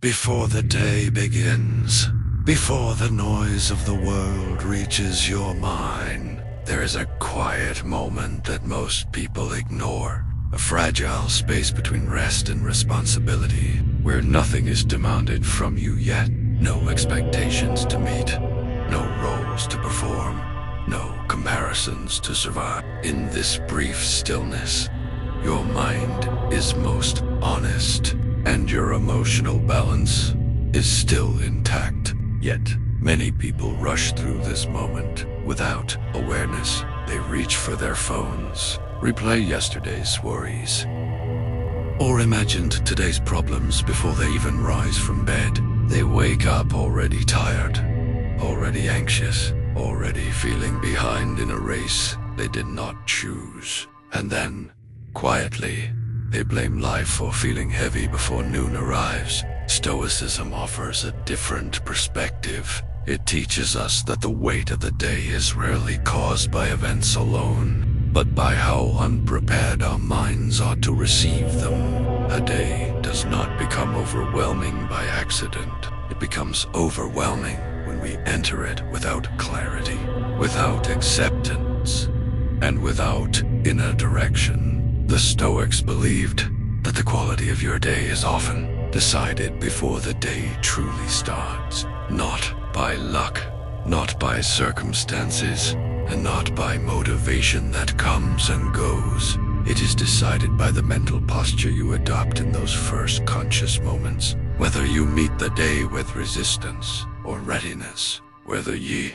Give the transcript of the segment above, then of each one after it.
Before the day begins, before the noise of the world reaches your mind, there is a quiet moment that most people ignore. A fragile space between rest and responsibility, where nothing is demanded from you yet. No expectations to meet, no roles to perform, no comparisons to survive. In this brief stillness, your mind is most honest, and your emotional balance is still intact. Yet, many people rush through this moment without awareness. They reach for their phones, replay yesterday's worries, or imagined today's problems before they even rise from bed. They wake up already tired, already anxious, already feeling behind in a race they did not choose. And then, quietly, they blame life for feeling heavy before noon arrives. Stoicism offers a different perspective. It teaches us that the weight of the day is rarely caused by events alone, but by how unprepared our minds ought to receive them. A day does not become overwhelming by accident. It becomes overwhelming when we enter it without clarity, without acceptance, and without inner direction. The Stoics believed that the quality of your day is often decided before the day truly starts, not by luck, not by circumstances, and not by motivation that comes and goes. It is decided by the mental posture you adopt in those first conscious moments, whether you meet the day with resistance or readiness, whether ye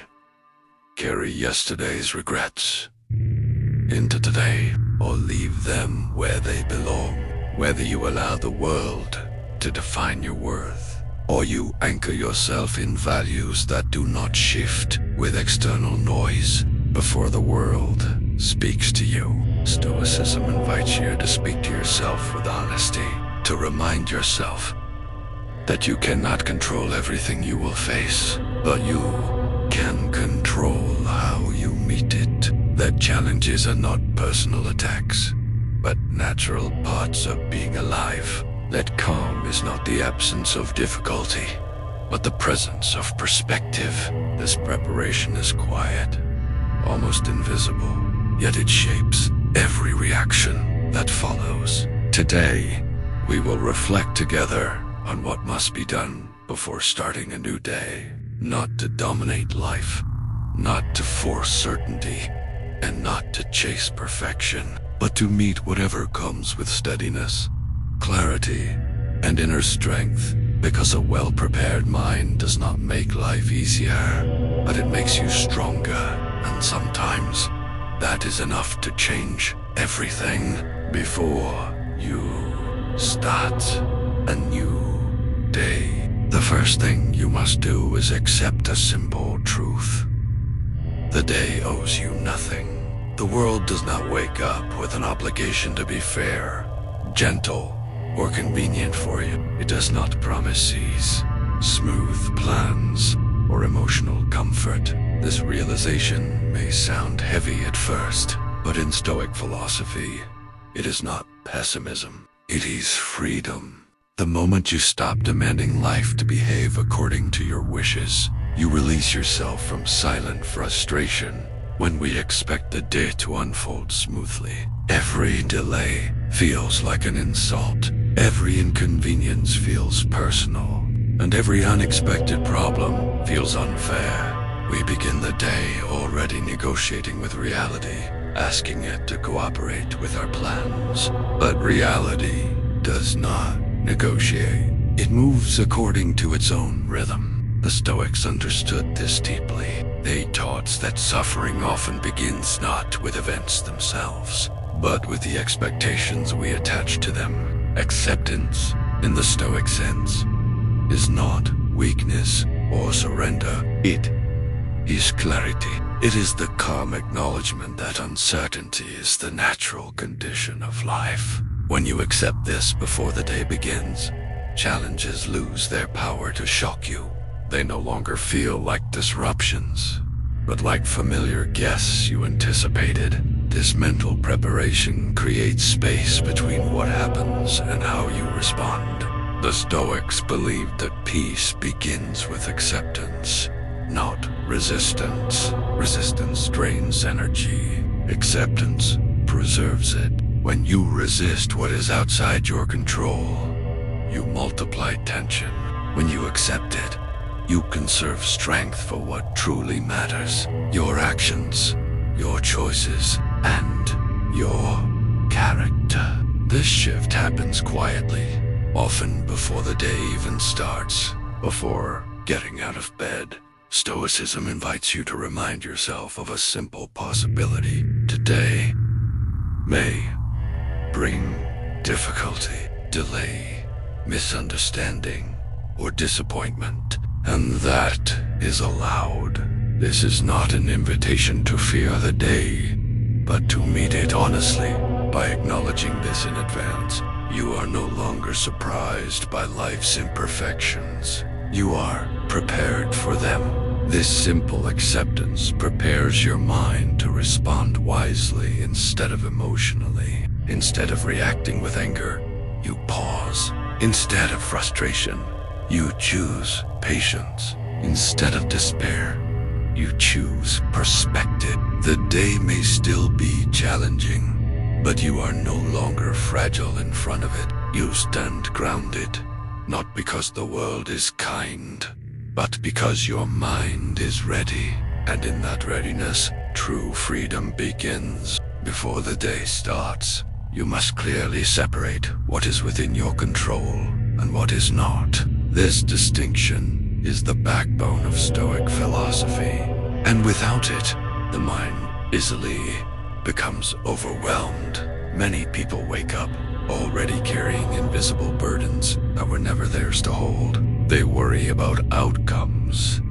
carry yesterday's regrets into today or leave them where they belong, whether you allow the world to define your worth, or you anchor yourself in values that do not shift with external noise before the world speaks to you. Stoicism invites you to speak to yourself with honesty, to remind yourself that you cannot control everything you will face, but you can control how you meet it. That challenges are not personal attacks, but natural parts of being alive. That calm is not the absence of difficulty, but the presence of perspective. This preparation is quiet, almost invisible, yet it shapes every reaction that follows. Today, we will reflect together on what must be done before starting a new day. Not to dominate life, not to force certainty, and not to chase perfection, but to meet whatever comes with steadiness, clarity, and inner strength. Because a well-prepared mind does not make life easier, but it makes you stronger, and sometimes that is enough to change everything. Before you start a new day, the first thing you must do is accept a simple truth. The day owes you nothing. The world does not wake up with an obligation to be fair, gentle, or convenient for you. It does not promise ease, smooth plans, or emotional comfort. This realization may sound heavy at first, but in Stoic philosophy, it is not pessimism. It is freedom. The moment you stop demanding life to behave according to your wishes, you release yourself from silent frustration. When we expect the day to unfold smoothly, every delay feels like an insult. Every inconvenience feels personal, and every unexpected problem feels unfair. We begin the day already negotiating with reality, asking it to cooperate with our plans. But reality does not negotiate. It moves according to its own rhythm. The Stoics understood this deeply. They taught that suffering often begins not with events themselves, but with the expectations we attach to them. Acceptance, in the Stoic sense, is not weakness or surrender. It is clarity. It is the calm acknowledgement that uncertainty is the natural condition of life. When you accept this before the day begins, challenges lose their power to shock you. They no longer feel like disruptions, but like familiar guests you anticipated. This mental preparation creates space between what happens and how you respond. The Stoics believed that peace begins with acceptance, not resistance. Resistance drains energy. Acceptance preserves it. When you resist what is outside your control, you multiply tension. When you accept it, you conserve strength for what truly matters. Your actions, your choices, and your character. This shift happens quietly, often before the day even starts, before getting out of bed. Stoicism invites you to remind yourself of a simple possibility. Today may bring difficulty, delay, misunderstanding, or disappointment, and that is allowed. This is not an invitation to fear the day, but to meet it honestly. By acknowledging this in advance, you are no longer surprised by life's imperfections. You are prepared for them. This simple acceptance prepares your mind to respond wisely instead of emotionally. Instead of reacting with anger, you pause. Instead of frustration, you choose patience. Instead of despair, you choose perspective. The day may still be challenging, but you are no longer fragile in front of it. You stand grounded, not because the world is kind, but because your mind is ready. And in that readiness, true freedom begins. Before the day starts, you must clearly separate what is within your control and what is not. This distinction is the backbone of Stoic philosophy, and without it, the mind easily becomes overwhelmed. Many people wake up already carrying invisible burdens that were never theirs to hold. They worry about outcomes.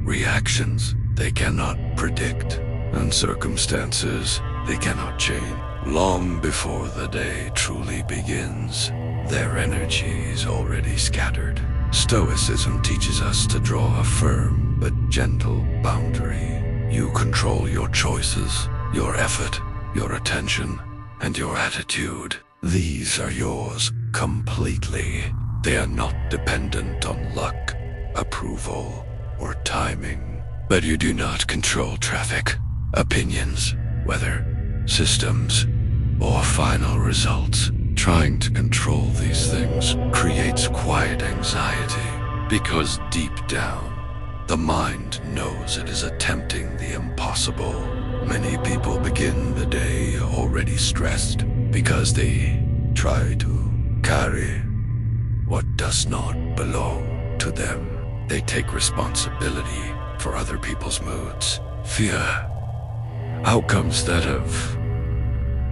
Reactions they cannot predict, and circumstances they cannot change. Long before the day truly begins, their energy is already scattered. Stoicism teaches us to draw a firm but gentle boundary. You control your choices, your effort, your attention, and your attitude. These are yours completely. They are not dependent on luck, approval, or timing. But you do not control traffic, opinions, weather, systems, or final results. Trying to control these things creates quiet anxiety, because deep down, the mind knows it is attempting the impossible. Many people begin the day already stressed because they try to carry what does not belong to them. They take responsibility for other people's moods, fear outcomes that have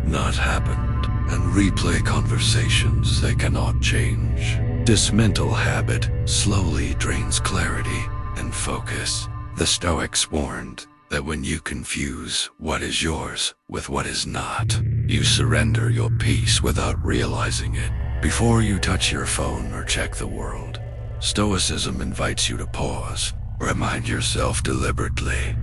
not happened, and replay conversations they cannot change. This mental habit slowly drains clarity and focus. The Stoics warned that when you confuse what is yours with what is not, you surrender your peace without realizing it. Before you touch your phone or check the world, Stoicism invites you to pause. Remind yourself deliberately,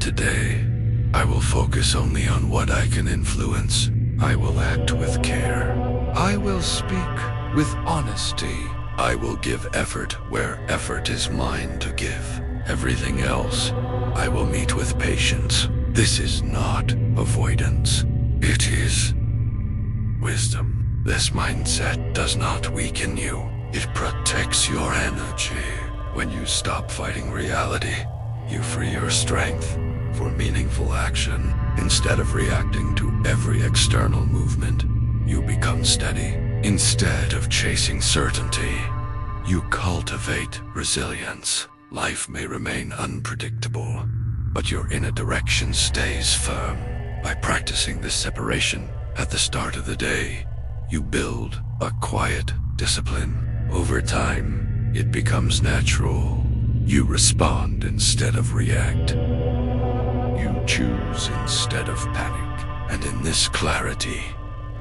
today, I will focus only on what I can influence. I will act with care. I will speak with honesty. I will give effort where effort is mine to give. Everything else, I will meet with patience. This is not avoidance. It is wisdom. This mindset does not weaken you. It protects your energy. When you stop fighting reality, you free your strength for meaningful action. Instead of reacting to every external movement, you become steady. Instead of chasing certainty, you cultivate resilience. Life may remain unpredictable, but your inner direction stays firm. By practicing this separation at the start of the day, you build a quiet discipline. Over time, it becomes natural. You respond instead of react. You choose instead of panic. And in this clarity,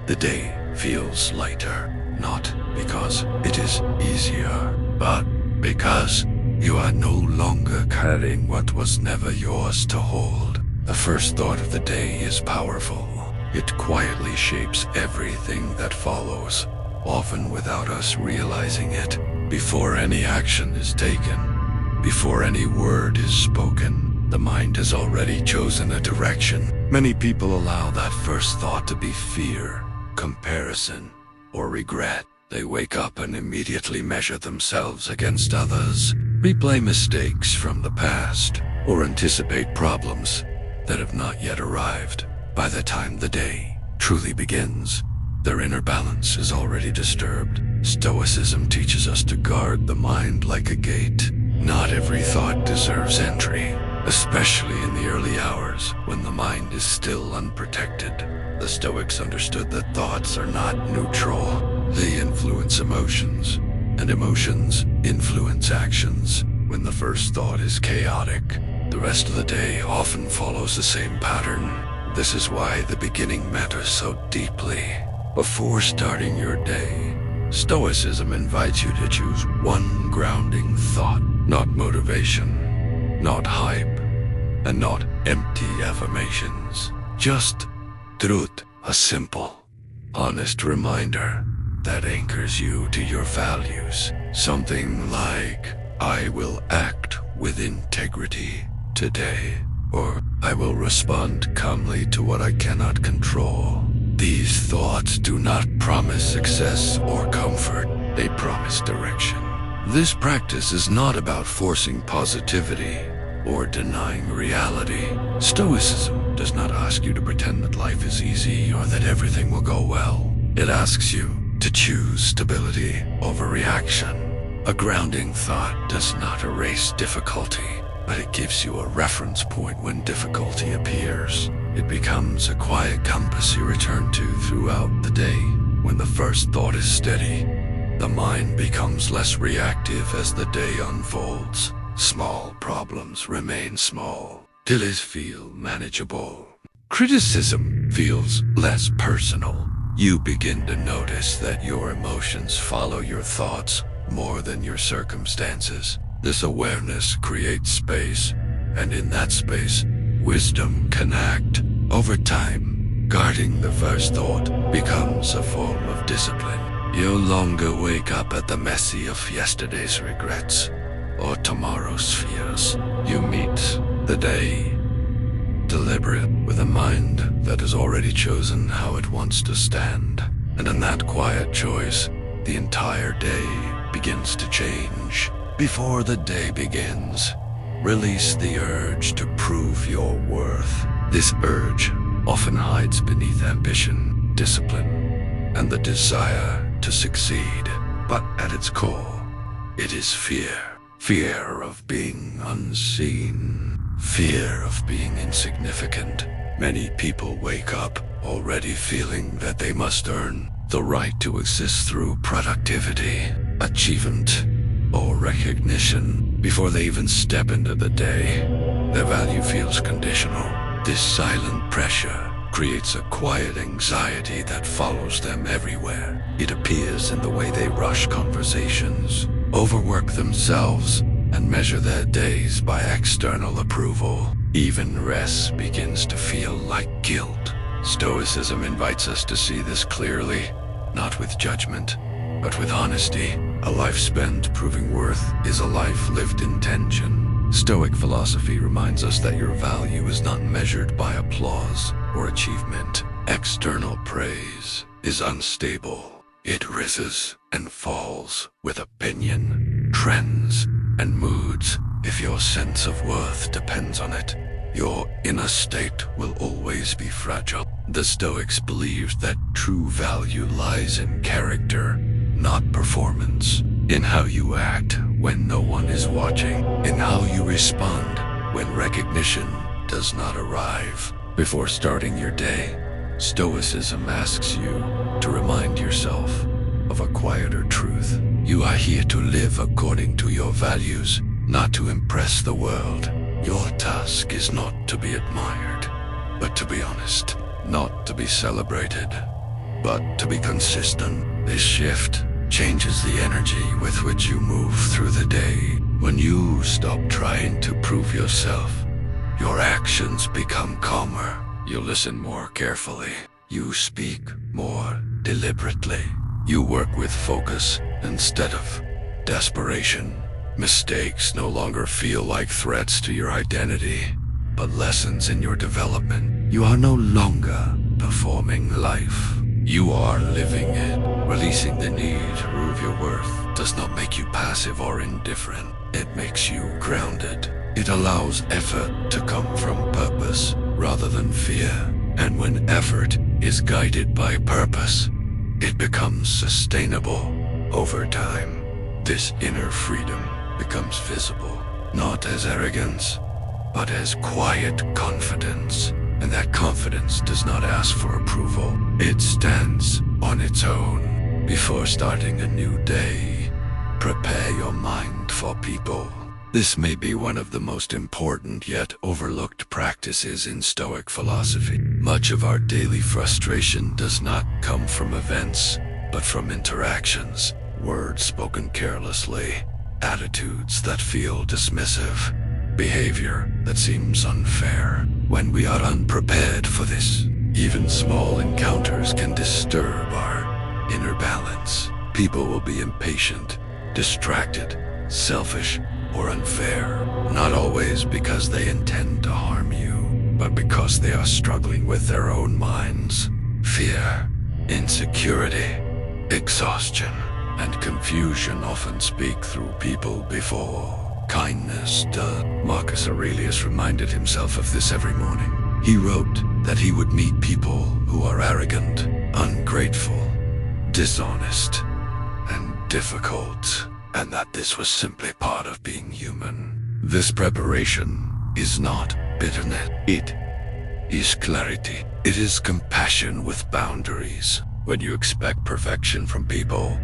the day feels lighter, not because it is easier, but because you are no longer carrying what was never yours to hold. The first thought of the day is powerful. It quietly shapes everything that follows, often without us realizing it. Before any action is taken, before any word is spoken, the mind has already chosen a direction. Many people allow that first thought to be fear, comparison, or regret. They wake up and immediately measure themselves against others, replay mistakes from the past, or anticipate problems that have not yet arrived. By the time the day truly begins, their inner balance is already disturbed. Stoicism teaches us to guard the mind like a gate. Not every thought deserves entry, especially in the early hours when the mind is still unprotected. The Stoics understood that thoughts are not neutral. They influence emotions, and emotions influence actions. When the first thought is chaotic, the rest of the day often follows the same pattern. This is why the beginning matters so deeply. Before starting your day, Stoicism invites you to choose one grounding thought. Not motivation, not hype, and not empty affirmations. Just truth, a simple, honest reminder that anchors you to your values. Something like, I will act with integrity today, or I will respond calmly to what I cannot control. These thoughts do not promise success or comfort. They promise direction. This practice is not about forcing positivity or denying reality. Stoicism does not ask you to pretend that life is easy or that everything will go well. It asks you to choose stability over reaction. A grounding thought does not erase difficulty, but it gives you a reference point when difficulty appears. It becomes a quiet compass you return to throughout the day. When the first thought is steady, the mind becomes less reactive as the day unfolds. Small problems remain small till they feel manageable. Criticism feels less personal. You begin to notice that your emotions follow your thoughts more than your circumstances. This awareness creates space, and in that space, wisdom can act. Over time, guarding the first thought becomes a form of discipline. You no longer wake up at the mercy of yesterday's regrets or tomorrow's fears. You meet the day deliberate, with a mind that has already chosen how it wants to stand. And in that quiet choice, the entire day begins to change. Before the day begins, release the urge to prove your worth. This urge often hides beneath ambition, discipline, and the desire to succeed. But at its core, it is fear. Fear of being unseen. Fear of being insignificant. Many people wake up already feeling that they must earn the right to exist through productivity, achievement, or recognition before they even step into the day. Their value feels conditional. This silent pressure creates a quiet anxiety that follows them everywhere. It appears in the way they rush conversations, overwork themselves, and measure their days by external approval. Even rest begins to feel like guilt. Stoicism invites us to see this clearly, not with judgment, but with honesty. A life spent proving worth is a life lived in tension. Stoic philosophy reminds us that your value is not measured by applause or achievement. External praise is unstable. It rises and falls with opinion, trends, and moods if your sense of worth depends on it. Your inner state will always be fragile. The Stoics believed that true value lies in character, not performance. In how you act when no one is watching. In how you respond when recognition does not arrive. Before starting your day, Stoicism asks you to remind yourself of a quieter truth. You are here to live according to your values, not to impress the world. Your task is not to be admired, but to be honest. Not to be celebrated, but to be consistent. This shift changes the energy with which you move through the day. When you stop trying to prove yourself, your actions become calmer. You listen more carefully. You speak more deliberately. You work with focus instead of desperation. Mistakes no longer feel like threats to your identity, but lessons in your development. You are no longer performing life. You are living it. Releasing the need to prove your worth does not make you passive or indifferent. It makes you grounded. It allows effort to come from purpose rather than fear. And when effort is guided by purpose, it becomes sustainable over time. This inner freedom becomes visible, not as arrogance, but as quiet confidence. And that confidence does not ask for approval. It stands on its own. Before starting a new day, prepare your mind for people. This may be one of the most important yet overlooked practices in Stoic philosophy. Much of our daily frustration does not come from events, but from interactions. Words spoken carelessly, attitudes that feel dismissive, behavior that seems unfair. When we are unprepared for this, even small encounters can disturb our inner balance. People will be impatient, distracted, selfish, or unfair, not always because they intend to harm you, but because they are struggling with their own minds. Fear, insecurity, exhaustion, and confusion often speak through people before kindness does. Marcus Aurelius reminded himself of this every morning. He wrote that he would meet people who are arrogant, ungrateful, dishonest, and difficult, and that this was simply part of being human. This preparation is not bitterness. It is clarity. It is compassion with boundaries. When you expect perfection from people,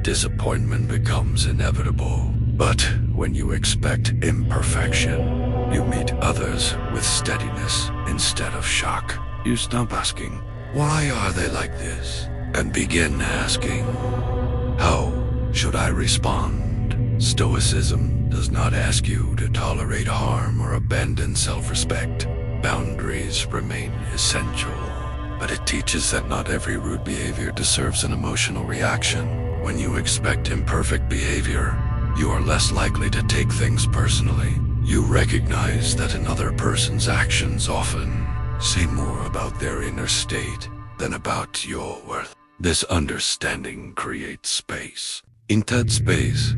disappointment becomes inevitable. But when you expect imperfection, you meet others with steadiness instead of shock. You stop asking, why are they like this? And begin asking, how should I respond? Stoicism does not ask you to tolerate harm or abandon self-respect. Boundaries remain essential, but it teaches that not every rude behavior deserves an emotional reaction. When you expect imperfect behavior, you are less likely to take things personally. You recognize that another person's actions often say more about their inner state than about your worth. This understanding creates space. In that space,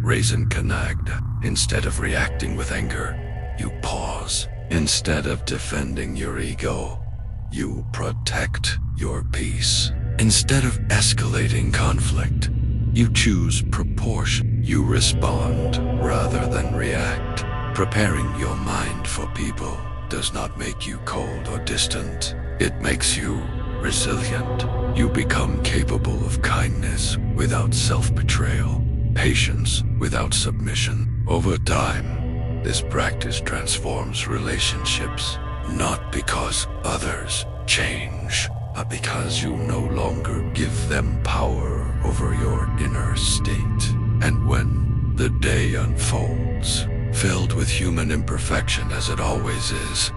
reason can act. Instead of reacting with anger, you pause. Instead of defending your ego, you protect your peace. Instead of escalating conflict, you choose proportion. You respond rather than react. Preparing your mind for people does not make you cold or distant. It makes you resilient. You become capable of kindness without self-betrayal, patience without submission. Over time, this practice transforms relationships, not because others change, but because you no longer give them power over your inner state. And when the day unfolds, filled with human imperfection as it always is,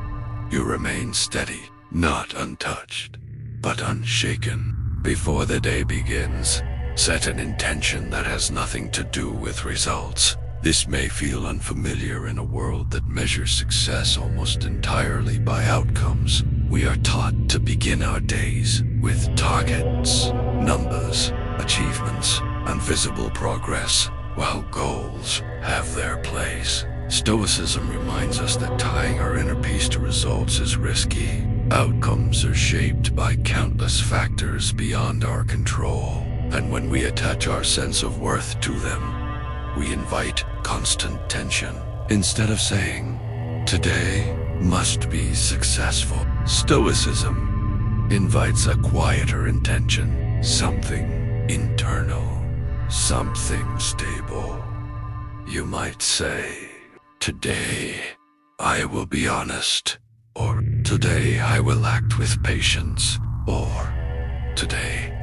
you remain steady, not untouched, but unshaken. Before the day begins, set an intention that has nothing to do with results. This may feel unfamiliar in a world that measures success almost entirely by outcomes. We are taught to begin our days with targets, numbers, achievements, and visible progress. while goals have their place. Stoicism reminds us that tying our inner peace to results is risky. Outcomes are shaped by countless factors beyond our control, and when we attach our sense of worth to them, we invite constant tension. Instead of saying, "Today must be successful," Stoicism invites a quieter intention, something internal, something stable. You might say, "Today I will be honest," or "Today I will act with patience," or "Today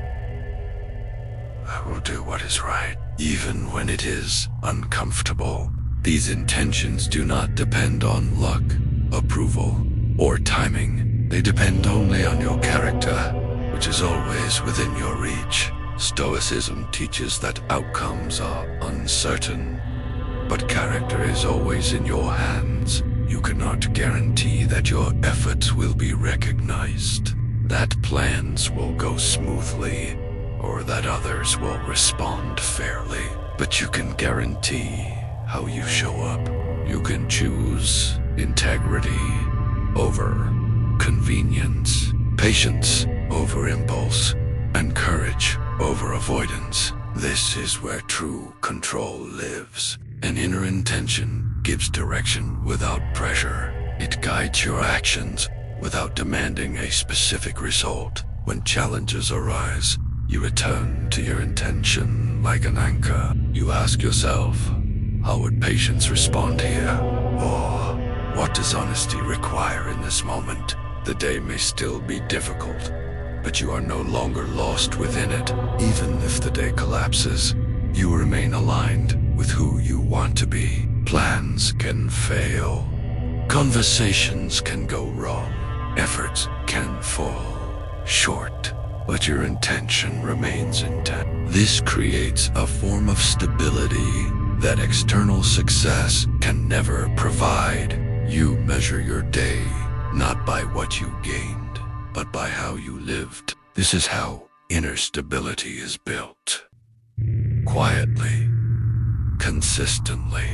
I will do what is right," even when it is uncomfortable. These intentions do not depend on luck, approval, or timing. They depend only on your character, which is always within your reach. Stoicism teaches that outcomes are uncertain, but character is always in your hands. You cannot guarantee that your efforts will be recognized, that plans will go smoothly, or that others will respond fairly. But you can guarantee how you show up. You can choose integrity over convenience, patience over impulse, and courage over avoidance. This is where true control lives. An inner intention gives direction without pressure. It guides your actions without demanding a specific result. When challenges arise, you return to your intention like an anchor. You ask yourself, how would patience respond here? Or what does honesty require in this moment? The day may still be difficult, but you are no longer lost within it. Even if the day collapses, you remain aligned with who you want to be. Plans can fail. Conversations can go wrong. Efforts can fall short, but your intention remains intact. This creates a form of stability that external success can never provide. You measure your day not by what you gained, but by how you lived. This is how inner stability is built. Quietly, consistently.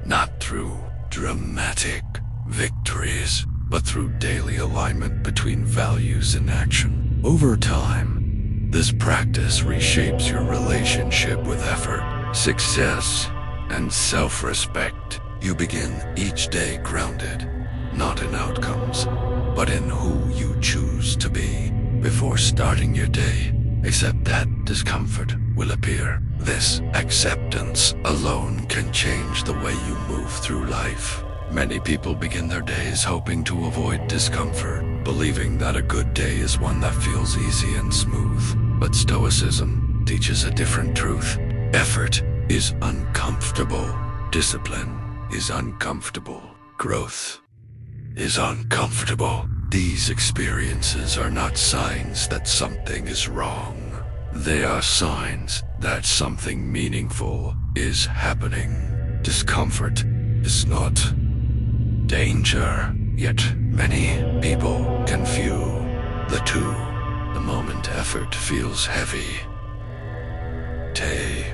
Not through dramatic victories, but through daily alignment between values and action. Over time, this practice reshapes your relationship with effort, success, and self-respect. You begin each day grounded, not in outcomes, but in who you choose to be. Before starting your day, accept that discomfort will appear. This acceptance alone can change the way you move through life. Many people begin their days hoping to avoid discomfort, believing that a good day is one that feels easy and smooth. But Stoicism teaches a different truth. Effort is uncomfortable. Discipline is uncomfortable. Growth is uncomfortable. These experiences are not signs that something is wrong. They are signs that something meaningful is happening. Discomfort is not danger, yet many people confuse the two. The moment effort feels heavy, they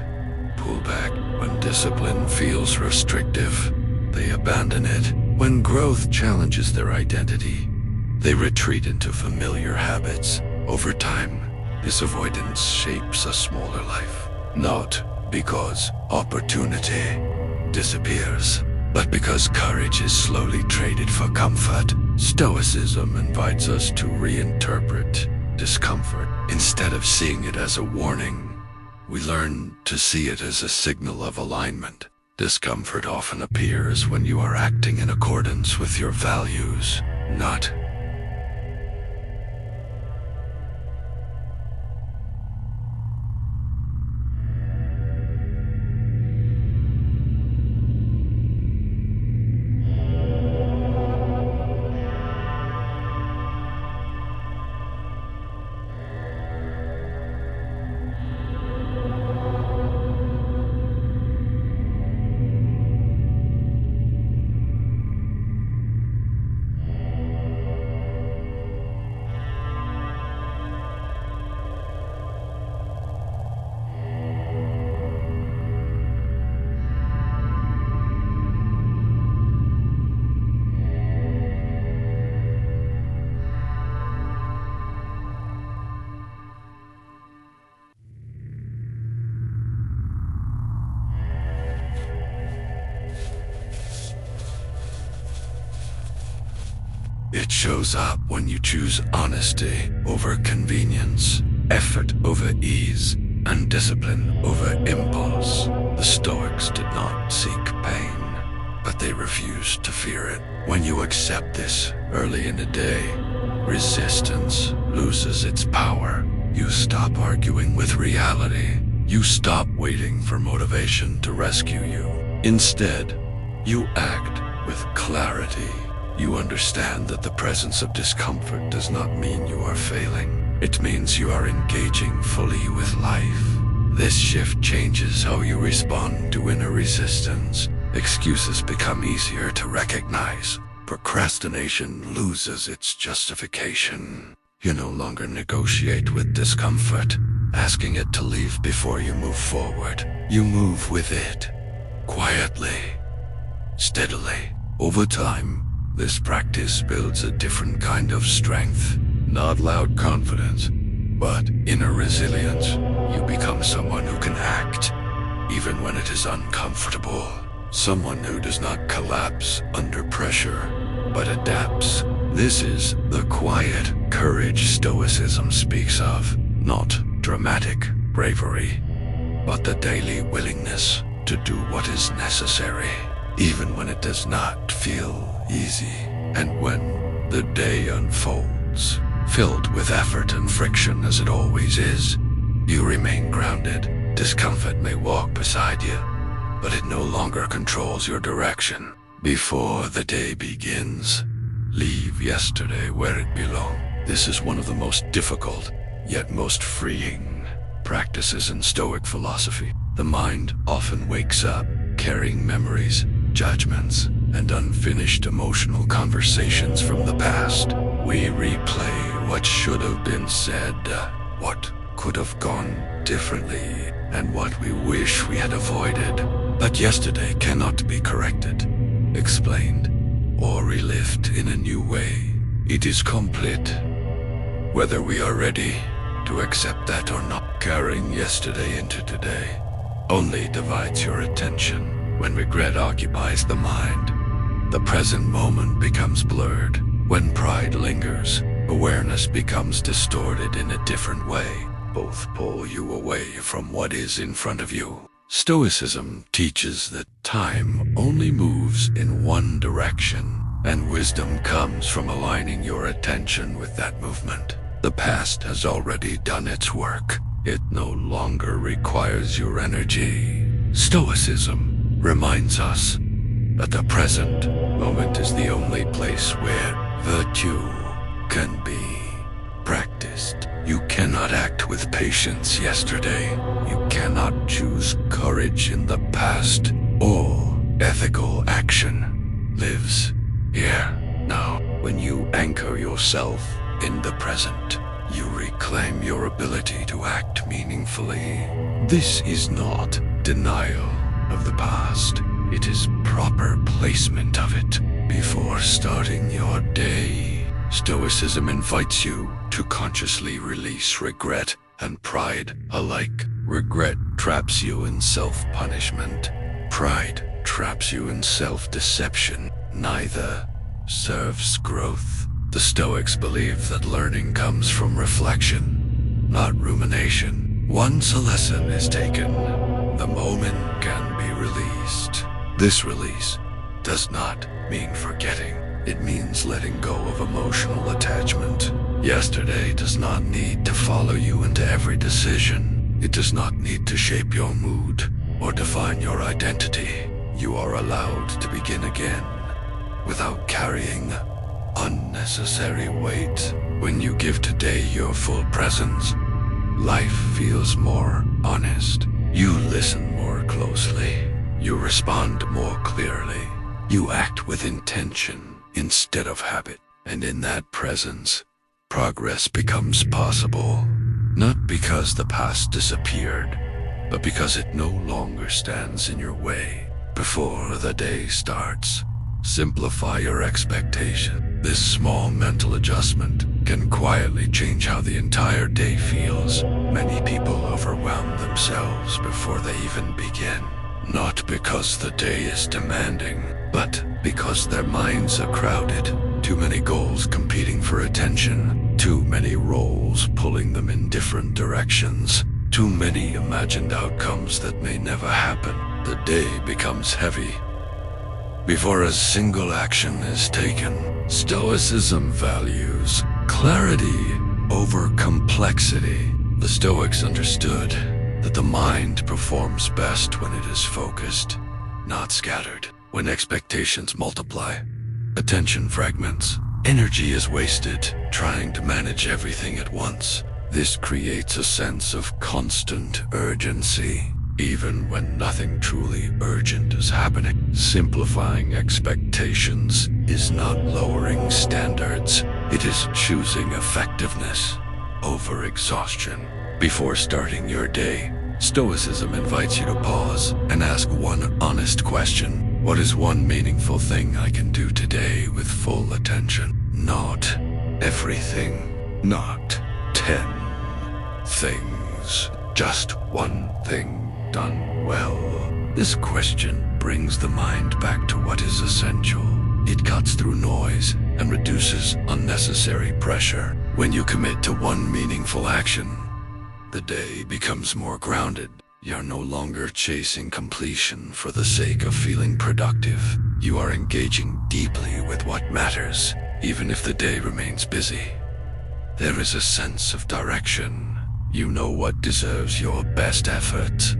pull back. When discipline feels restrictive, they abandon it. When growth challenges their identity, they retreat into familiar habits. Over time, this avoidance shapes a smaller life. Not because opportunity disappears, but because courage is slowly traded for comfort. Stoicism invites us to reinterpret discomfort. Instead of seeing it as a warning, we learn to see it as a signal of alignment. Discomfort often appears when you are acting in accordance with your values, not It shows up when you choose honesty over convenience, effort over ease, and discipline over impulse. The Stoics did not seek pain, but they refused to fear it. When you accept this early in the day, resistance loses its power. You stop arguing with reality. You stop waiting for motivation to rescue you. Instead, you act with clarity. You understand that the presence of discomfort does not mean you are failing. It means you are engaging fully with life. This shift changes how you respond to inner resistance. Excuses become easier to recognize. Procrastination loses its justification. You no longer negotiate with discomfort, asking it to leave before you move forward. You move with it, quietly, steadily. Over time, this practice builds a different kind of strength. Not loud confidence, but inner resilience. You become someone who can act, even when it is uncomfortable. Someone who does not collapse under pressure, but adapts. This is the quiet courage Stoicism speaks of. Not dramatic bravery, but the daily willingness to do what is necessary, even when it does not feel easy. And when the day unfolds, filled with effort and friction as it always is, you remain grounded. Discomfort may walk beside you, but it no longer controls your direction. Before the day begins, leave yesterday where it belongs. This is one of the most difficult, yet most freeing practices in Stoic philosophy. The mind often wakes up carrying memories, judgments, and unfinished emotional conversations from the past. We replay what should have been said, what could have gone differently, and what we wish we had avoided. But yesterday cannot be corrected, explained, or relived in a new way. It is complete, whether we are ready to accept that or not. Carrying yesterday into today only divides your attention. When regret occupies the mind, the present moment becomes blurred. When pride lingers, awareness becomes distorted in a different way. Both pull you away from what is in front of you. Stoicism teaches that time only moves in one direction, and wisdom comes from aligning your attention with that movement. The past has already done its work. It no longer requires your energy. Stoicism reminds us that the present moment is the only place where virtue can be practiced. You cannot act with patience yesterday. You cannot choose courage in the past. All ethical action lives here, now. When you anchor yourself in the present, you reclaim your ability to act meaningfully. This is not denial of the past. It is proper placement of it before starting your day. Stoicism invites you to consciously release regret and pride alike. Regret traps you in self-punishment. Pride traps you in self-deception. Neither serves growth. The Stoics believe that learning comes from reflection, not rumination. Once a lesson is taken, the moment can be released. This release does not mean forgetting. It means letting go of emotional attachment. Yesterday does not need to follow you into every decision. It does not need to shape your mood or define your identity. You are allowed to begin again without carrying unnecessary weight. When you give today your full presence, life feels more honest. You listen more closely. You respond more clearly. You act with intention instead of habit. And in that presence, progress becomes possible. Not because the past disappeared, but because it no longer stands in your way. Before the day starts, simplify your expectation. This small mental adjustment can quietly change how the entire day feels. Many people overwhelm themselves before they even begin. Not because the day is demanding, but because their minds are crowded. Too many goals competing for attention. Too many roles pulling them in different directions. Too many imagined outcomes that may never happen. The day becomes heavy before a single action is taken. Stoicism values clarity over complexity. The Stoics understood that the mind performs best when it is focused, not scattered. When expectations multiply, attention fragments. Energy is wasted trying to manage everything at once. This creates a sense of constant urgency, even when nothing truly urgent is happening. Simplifying expectations is not lowering standards. It is choosing effectiveness over exhaustion. Before starting your day, Stoicism invites you to pause and ask one honest question. What is one meaningful thing I can do today with full attention? Not everything. Not 10 things. Just one thing done well. This question brings the mind back to what is essential. It cuts through noise and reduces unnecessary pressure. When you commit to one meaningful action, the day becomes more grounded. You're no longer chasing completion for the sake of feeling productive. You are engaging deeply with what matters, even if the day remains busy. There is a sense of direction. You know what deserves your best effort.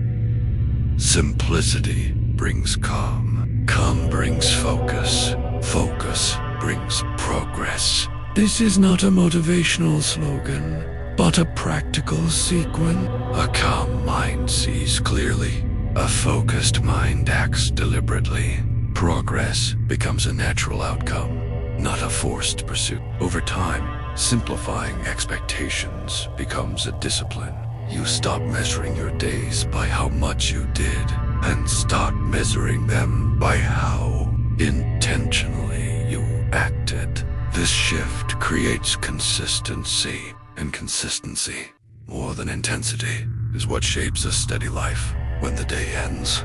Simplicity brings calm. Calm brings focus. Focus brings progress. This is not a motivational slogan, but a practical sequence. A calm mind sees clearly. A focused mind acts deliberately. Progress becomes a natural outcome, not a forced pursuit. Over time, simplifying expectations becomes a discipline. You stop measuring your days by how much you did and start measuring them by how intentionally you acted. This shift creates consistency, and consistency, more than intensity, is what shapes a steady life. When the day ends,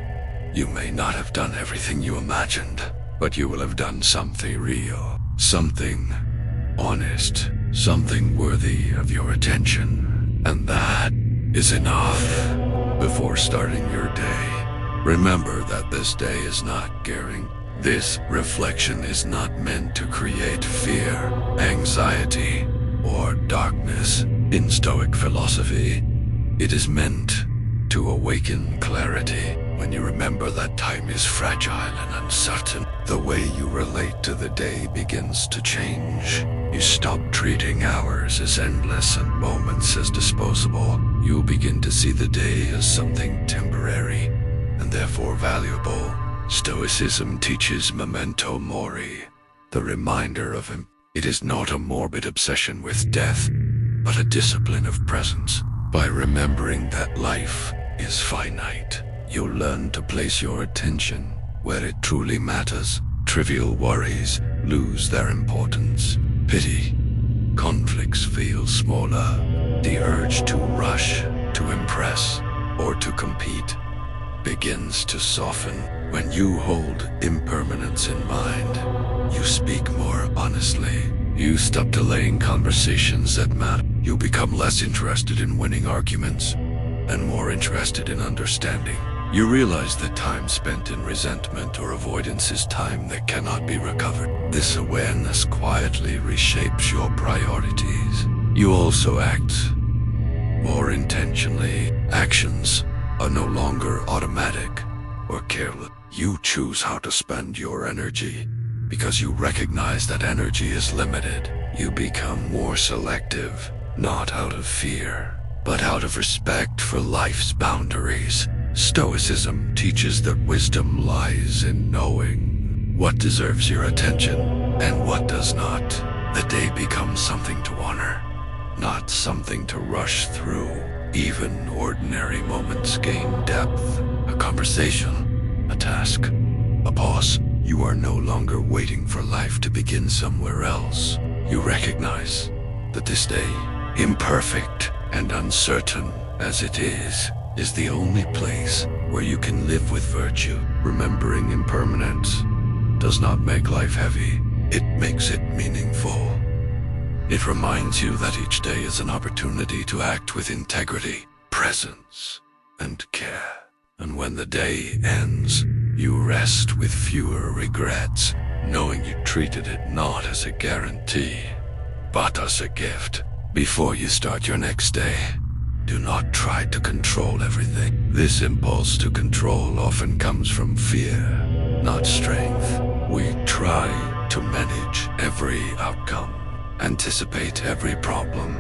you may not have done everything you imagined, but you will have done something real, something honest, something worthy of your attention, and that is enough. Before starting your day, remember that this day is not guaranteed. This reflection is not meant to create fear, anxiety, or darkness. In Stoic philosophy, it is meant to awaken clarity. When you remember that time is fragile and uncertain, the way you relate to the day begins to change. You stop treating hours as endless and moments as disposable. You begin to see the day as something temporary and therefore valuable. Stoicism teaches memento mori, the reminder of him. It is not a morbid obsession with death, but a discipline of presence. By remembering that life is finite, you learn to place your attention where it truly matters. Trivial worries lose their importance. Pity, conflicts feel smaller. The urge to rush, to impress, or to compete begins to soften. When you hold impermanence in mind, you speak more honestly. You stop delaying conversations that matter. You become less interested in winning arguments and more interested in understanding. You realize that time spent in resentment or avoidance is time that cannot be recovered. This awareness quietly reshapes your priorities. You also act more intentionally. Actions are no longer automatic or careless. You choose how to spend your energy because you recognize that energy is limited. You become more selective, not out of fear, but out of respect for life's boundaries. Stoicism teaches that wisdom lies in knowing what deserves your attention and what does not. The day becomes something to honor, not something to rush through. Even ordinary moments gain depth. A conversation, a task, a pause. You are no longer waiting for life to begin somewhere else. You recognize that this day, imperfect and uncertain as it is the only place where you can live with virtue. Remembering impermanence does not make life heavy. It makes it meaningful. It reminds you that each day is an opportunity to act with integrity, presence, and care. And when the day ends, you rest with fewer regrets, knowing you treated it not as a guarantee, but as a gift. Before you start your next day, do not try to control everything. This impulse to control often comes from fear, not strength. We try to manage every outcome, anticipate every problem,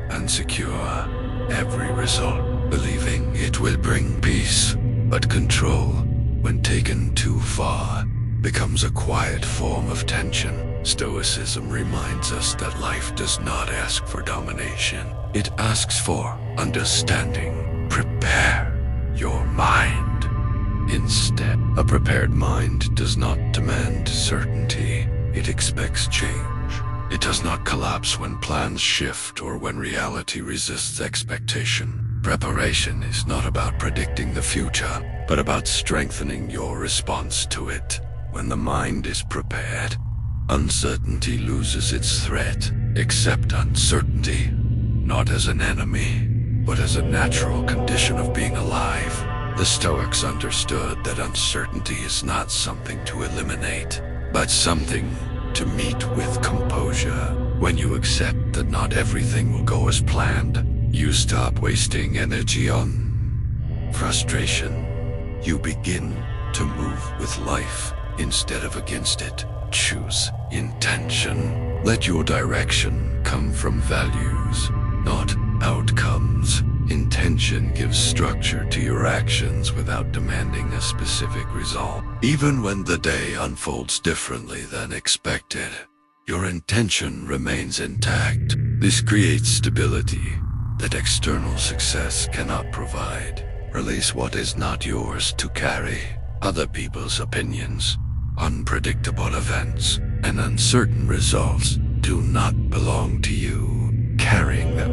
and secure every result, believing it will bring peace. But control, when taken too far, becomes a quiet form of tension. Stoicism reminds us that life does not ask for domination. It asks for understanding. Prepare your mind. Instead, a prepared mind does not demand certainty. It expects change. It does not collapse when plans shift or when reality resists expectation. Preparation is not about predicting the future, but about strengthening your response to it. When the mind is prepared, uncertainty loses its threat. Accept uncertainty, not as an enemy, but as a natural condition of being alive. The Stoics understood that uncertainty is not something to eliminate, but something to meet with composure. When you accept that not everything will go as planned, you stop wasting energy on frustration. You begin to move with life instead of against it. Choose intention. Let your direction come from values, not outcomes. Intention gives structure to your actions without demanding a specific result. Even when the day unfolds differently than expected, your intention remains intact. This creates stability that external success cannot provide. Release what is not yours to carry. Other people's opinions, unpredictable events, and uncertain results do not belong to you. Carrying them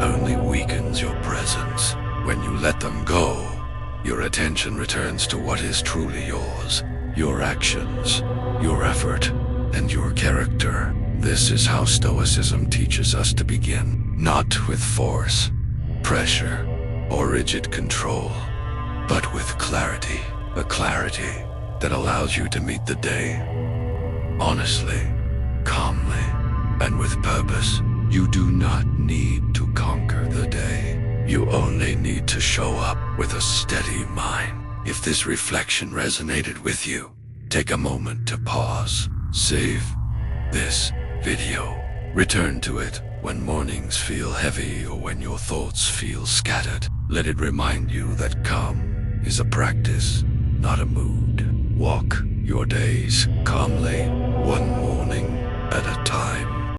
only weakens your presence. When you let them go, your attention returns to what is truly yours: your actions, your effort, and your character. This is how Stoicism teaches us to begin, not with force, pressure, or rigid control, but with clarity. A clarity that allows you to meet the day honestly, calmly, and with purpose. You do not need to conquer the day. You only need to show up with a steady mind. If this reflection resonated with you, take a moment to pause. Save this video. Return to it when mornings feel heavy or when your thoughts feel scattered. Let it remind you that calm is a practice, not a mood. Walk your days calmly, one morning at a time.